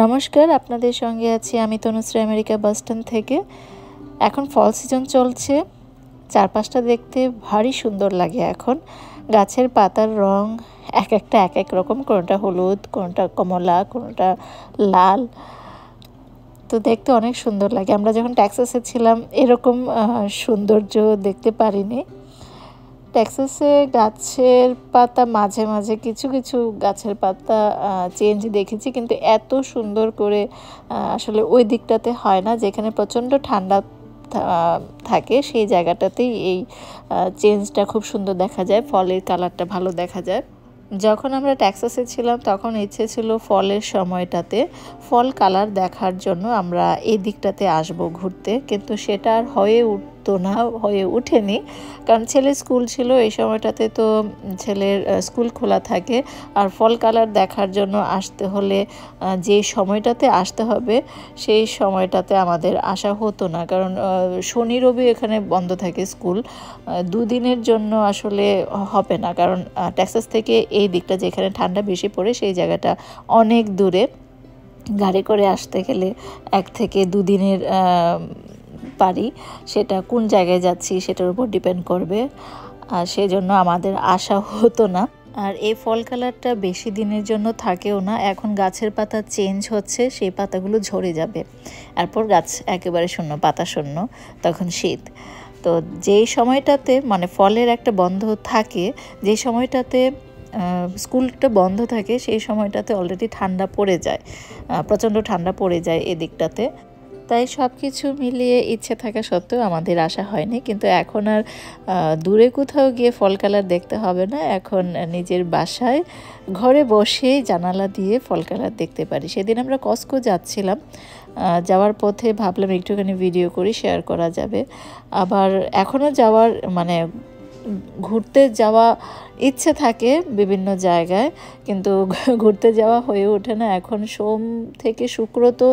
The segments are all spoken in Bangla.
নমস্কার, আপনাদের সঙ্গে আছি আমি তনুশ্রী আমেরিকা বাস স্ট্যান্ড থেকে। এখন ফল সিজন চলছে, চারপাশটা দেখতে ভারী সুন্দর লাগে। এখন গাছের পাতার রং এক একটা এক এক রকম, কোনোটা হলুদ, কোনোটা কমলা, কোনোটা লাল। তো দেখতে অনেক সুন্দর লাগে। আমরা যখন টেক্সাসে ছিলাম এরকম সৌন্দর্য দেখতে পারিনি। টেক্সাসে গাছের পাতা মাঝে মাঝে কিছু কিছু গাছের পাতা চেঞ্জ দেখেছি, কিন্তু এত সুন্দর করে আসলে ওই দিকটাতে হয় না। যেখানে প্রচণ্ড ঠান্ডা থাকে সেই জায়গাটাতেই এই চেঞ্জটা খুব সুন্দর দেখা যায়, ফলের কালারটা ভালো দেখা যায়। যখন আমরা টেক্সাসে ছিলাম তখন ইচ্ছে ছিল ফলের সময়টাতে ফল কালার দেখার জন্য আমরা এই দিকটাতে আসব ঘুরতে, কিন্তু সেটা আর হয়ে ওঠেনি। কারণ ছেলের স্কুল ছিল এই সময়টাতে, তো ছেলের স্কুল খোলা থাকে। আর ফল কালার দেখার জন্য আসতে হলে যে সময়টাতে আসতে হবে সেই সময়টাতে আমাদের আসা হতো না, কারণ শনি রবি এখানে বন্ধ থাকে স্কুল। দুদিনের জন্য আসলে হবে না, কারণ টেক্সাস থেকে এই দিকটা যেখানে ঠান্ডা বেশি পড়ে সেই জায়গাটা অনেক দূরে। গাড়ি করে আসতে গেলে 1 থেকে 2 দিনের পারি, সেটা কোন জায়গায় যাচ্ছি সেটার উপর ডিপেন্ড করবে। আর সেজন্য আমাদের আসা হতো না। আর এই ফল কালারটা বেশি দিনের জন্য থাকেও না। এখন গাছের পাতা চেঞ্জ হচ্ছে, সেই পাতাগুলো ঝরে যাবে, এরপর গাছ একেবারে শূন্য, পাতা শূন্য, তখন শীত। তো যেই সময়টাতে মানে ফলের একটা বন্ধ থাকে, যে সময়টাতে স্কুলটা বন্ধ থাকে, সেই সময়টাতে অলরেডি ঠান্ডা পড়ে যায়, প্রচণ্ড ঠান্ডা পড়ে যায় এদিকটাতে। তাই সব কিছু মিলিয়ে ইচ্ছে থাকা সত্ত্বেও আমাদের আসা হয়নি। কিন্তু এখন আর দূরে কোথাও গিয়ে ফল কালার দেখতে হবে না, এখন নিজের বাসায় ঘরে বসেই জানালা দিয়ে ফল কালার দেখতে পারি। সেদিন আমরা কস্কো যাচ্ছিলাম, যাওয়ার পথে ভাবলাম একটুখানি ভিডিও করি, শেয়ার করা যাবে। আবার এখনও যাওয়ার মানে ঘুরতে যাওয়া ইচ্ছে থাকে বিভিন্ন জায়গায়, কিন্তু ঘুরতে যাওয়া হয়ে ওঠে না। এখন সোম থেকে শুক্র তো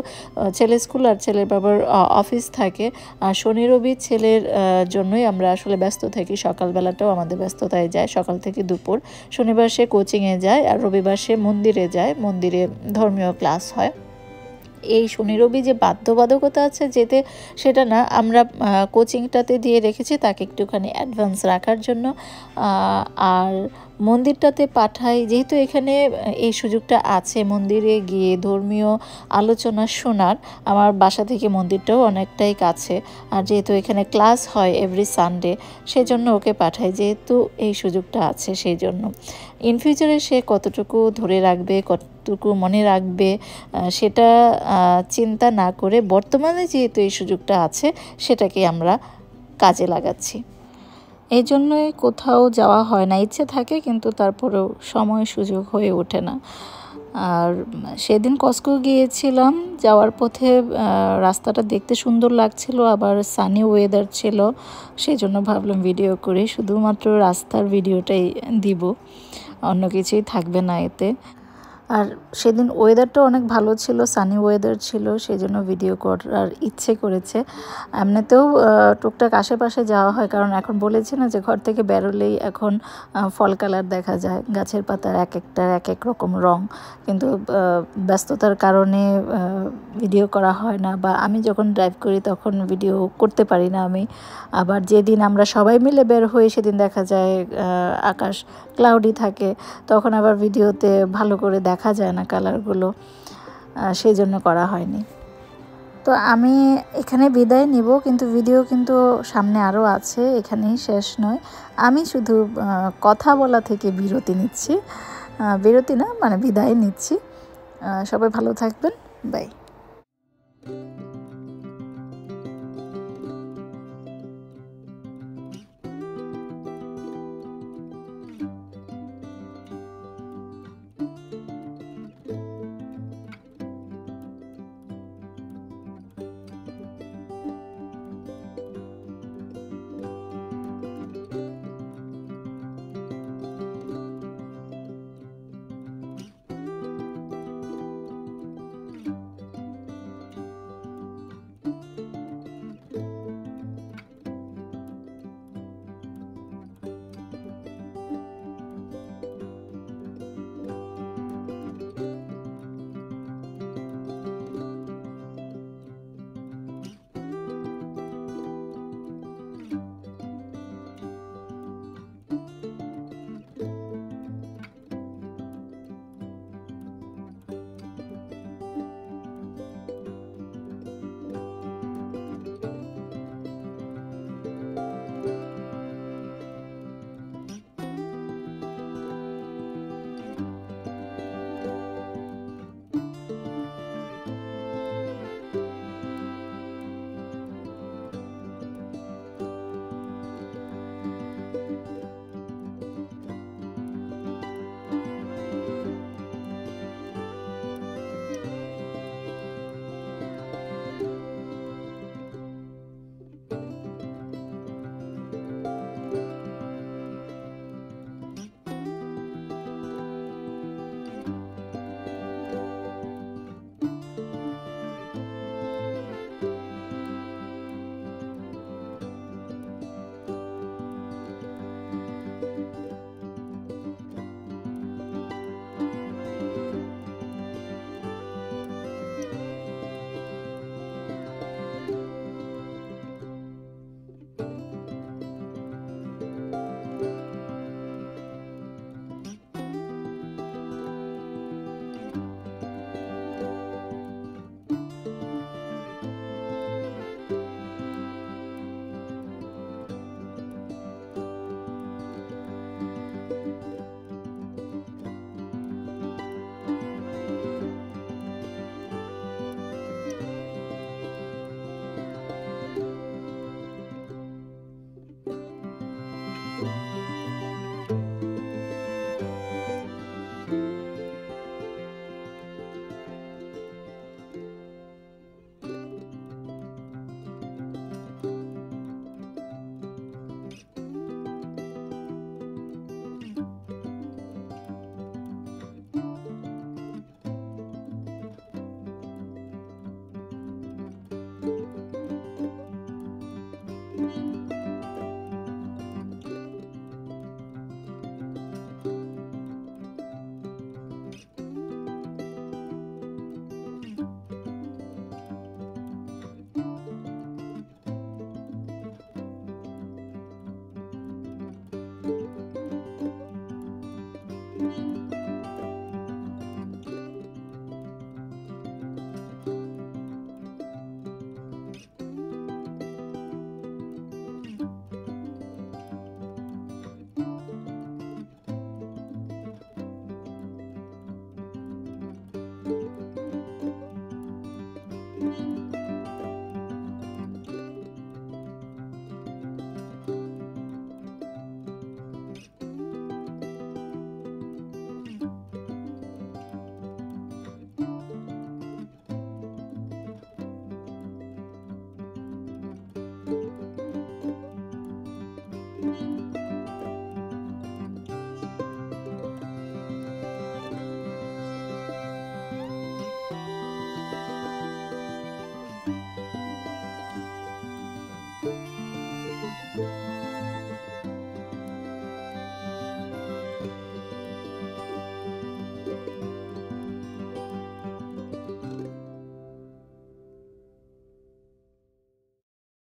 ছেলে স্কুল আর ছেলের বাবার অফিস থাকে, আর শনি রবি ছেলের জন্যই আমরা আসলে ব্যস্ত থাকি। সকালবেলাটাও আমাদের ব্যস্ততায় যায়, সকাল থেকে দুপুর। শনিবার সে কোচিংয়ে যায় আর রবিবার সে মন্দিরে যায়, মন্দিরে ধর্মীয় ক্লাস হয়। এই শনি রবি যে বাধ্যবাধকতা আছে যেতে, সেটা না, আমরা কোচিংটাতে দিয়ে রেখেছি তাকে একটুখানি অ্যাডভান্স রাখার জন্য। আর মন্দিরটাতে পাঠাই, যেহেতু এখানে এই সুযোগটা আছে মন্দিরে গিয়ে ধর্মীয় আলোচনা শোনার। আমার বাসা থেকে মন্দিরটাও অনেকটাই কাছে, আর যেহেতু এখানে ক্লাস হয় এভরি সানডে, সেজন্য ওকে পাঠাই, যেহেতু এই সুযোগটা আছে সেই জন্য। ইন ফিউচারে সে কতটুকু ধরে রাখবে, কতটুকু মনে রাখবে, সেটা চিন্তা না করে বর্তমানে যেহেতু এই সুযোগটা আছে সেটাকে আমরা কাজে লাগাচ্ছি। এই জন্যই কোথাও যাওয়া হয় না, ইচ্ছে থাকে কিন্তু তারপরেও সময় সুযোগ হয়ে ওঠে না। আর সেদিন কস্কো গিয়েছিলাম, যাওয়ার পথে রাস্তাটা দেখতে সুন্দর লাগছিল, আবার সানি ওয়েদার ছিল, সেই জন্য ভাবলাম ভিডিও করে শুধুমাত্র রাস্তার ভিডিওটাই দিব, অন্য কিছুই থাকবে না এতে। আর সেদিন ওয়েদারটা অনেক ভালো ছিল, সানি ওয়েদার ছিল, সেই জন্য ভিডিও করার ইচ্ছে করেছে। এমনিতেও টুকটাক আশেপাশে যাওয়া হয়, কারণ এখন বলেছি না যে ঘর থেকে বেরোলেই এখন ফল কালার দেখা যায়, গাছের পাতার এক একটার এক এক রকম রং। কিন্তু ব্যস্ততার কারণে ভিডিও করা হয় না, বা আমি যখন ড্রাইভ করি তখন ভিডিও করতে পারি না আমি। আবার যেদিন আমরা সবাই মিলে বের হই সেদিন দেখা যায় আকাশ ক্লাউডি থাকে, তখন আবার ভিডিওতে ভালো করে দেখা যায় না কালারগুলো, সেই জন্য করা হয়নি। তো আমি এখানে বিদায় নিব, কিন্তু ভিডিও কিন্তু সামনে আরও আছে, এখানেই শেষ নয়। আমি শুধু কথা বলা থেকে বিরতি নিচ্ছি, বিরতি না মানে বিদায় নিচ্ছি। সবাই ভালো থাকবেন, বাই।